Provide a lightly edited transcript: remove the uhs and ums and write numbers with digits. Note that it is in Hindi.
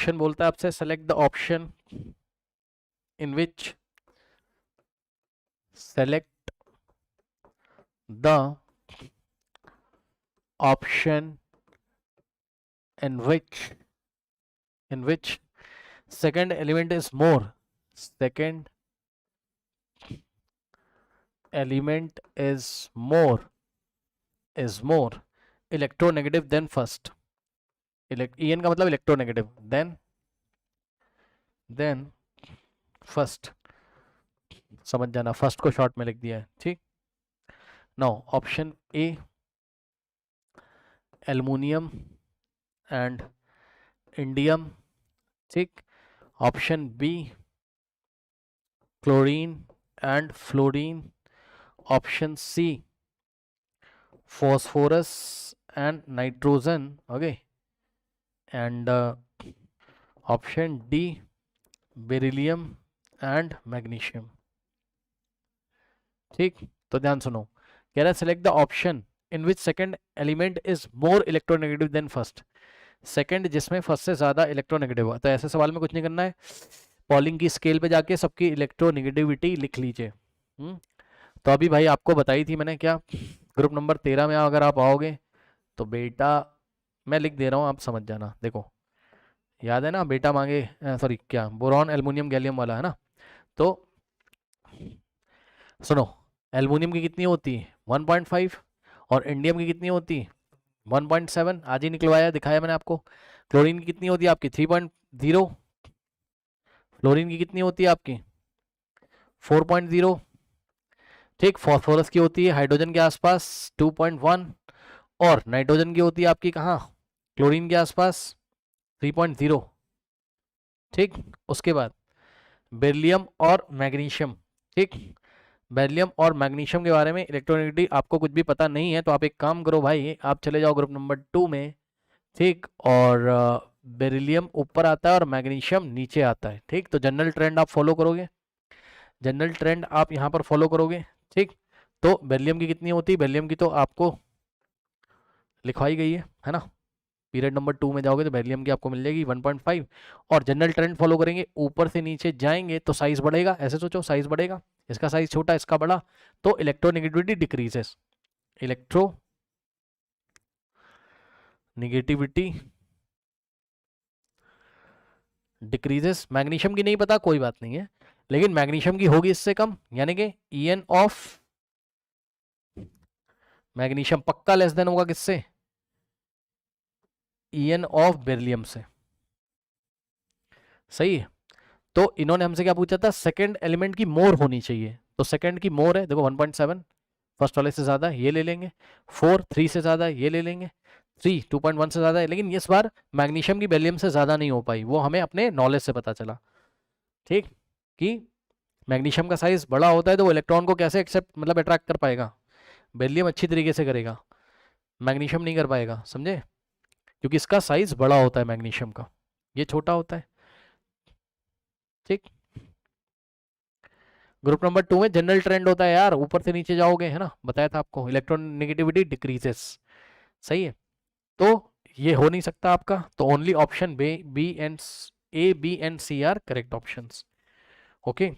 ऑप्शन बोलता है आपसे select the option in which select the option in which second element is more, second element is more electronegative than first. En का मतलब इलेक्ट्रोनेगेटिव, then फर्स्ट, समझ जाना, फर्स्ट को शॉर्ट में लिख दिया है, ठीक। Now option A aluminium and indium, ठीक। Option B chlorine and fluorine, option C phosphorus and nitrogen, okay, and option D beryllium and magnesium, ठीक। तो ध्यान सुनो, कह रहा है select the option in which second element is more electronegative than first, second जिसमें फर्स्ट से ज्यादा इलेक्ट्रोनेगेटिव हुआ। तो ऐसे सवाल में कुछ नहीं करना है, पॉलिंग की स्केल पे जाके सबकी इलेक्ट्रोनेगेटिविटी लिख लीजिए। तो अभी भाई आपको बताई थी मैंने क्या, ग्रुप नंबर 13 में अगर आप आओगे तो बेटा मैं लिख दे रहा हूँ, आप समझ जाना। देखो याद है ना, बेटा मांगे सॉरी क्या, बोरॉन एल्युमिनियम गैलियम वाला है ना। तो सुनो, एल्युमिनियम की कितनी होती है 1.5 और इंडियम की कितनी होती है 1.7, आज ही निकलवाया दिखाया मैंने आपको। क्लोरीन की कितनी होती है आपकी 3.0, फ्लोरीन की कितनी होती है आपकी 4.0, ठीक। फॉस्फोरस की होती है हाइड्रोजन के आसपास 2.1 और नाइट्रोजन की होती है आपकी कहाँ क्लोरीन के आसपास 3.0, ठीक। उसके बाद बेरिलियम और मैग्नीशियम, ठीक। बेरिलियम और मैग्नीशियम के बारे में इलेक्ट्रोनेगेटिविटी आपको कुछ भी पता नहीं है तो आप एक काम करो भाई, आप चले जाओ ग्रुप नंबर 2 में, ठीक। और बेरिलियम ऊपर आता है और मैग्नीशियम नीचे आता है, ठीक। तो जनरल ट्रेंड आप फॉलो करोगे, जनरल ट्रेंड आप यहाँ पर फॉलो करोगे, ठीक। तो बेरिलियम की कितनी होती है, बेरिलियम की तो आपको लिखवाई गई है ना, पीरियड नंबर 2 में जाओगे तो बेरिलियम की आपको मिल जाएगी 1.5 और जनरल ट्रेंड फॉलो करेंगे, ऊपर से नीचे जाएंगे तो साइज बढ़ेगा, ऐसे सोचो साइज बढ़ेगा, इसका साइज छोटा इसका बड़ा, तो electronegativity decreases, electro negativity decreases. Magnesium की नहीं पता कोई बात नहीं है, लेकिन मैग्नीशियम की होगी इससे कम, यानी कि En ऑफ मैग्नीशियम पक्का लेस देन होगा किससे, En ऑफ बेरिलियम से, सही है। तो इन्होंने हमसे क्या पूछा था, सेकंड एलिमेंट की मोर होनी चाहिए, तो सेकंड की मोर है, देखो 1.7 फर्स्ट वाले से ज्यादा ये ले लेंगे, 4 3 से ज्यादा ये ले लेंगे, 3 2.1 से ज्यादा है, लेकिन इस बार मैग्नीशियम की बेरिलियम से ज्यादा नहीं हो पाई, वो हमें अपने नॉलेज से पता चला, ठीक। कि मैग्नीशियम का साइज बड़ा होता है तो वो इलेक्ट्रॉन को कैसे एक्सेप्ट मतलब अट्रैक्ट कर पाएगा, बेरिलियम अच्छी तरीके से करेगा, मैग्नीशियम नहीं कर पाएगा, समझे, क्योंकि इसका साइज बड़ा होता है मैग्नीशियम का, ये छोटा होता है, ठीक। ग्रुप नंबर 2 में जनरल ट्रेंड होता है यार, ऊपर से नीचे जाओगे है ना, बताया था आपको, इलेक्ट्रॉन नेगेटिविटी डिक्रीजेस, सही है। तो ये हो नहीं सकता आपका, तो only option B and C are correct options, okay.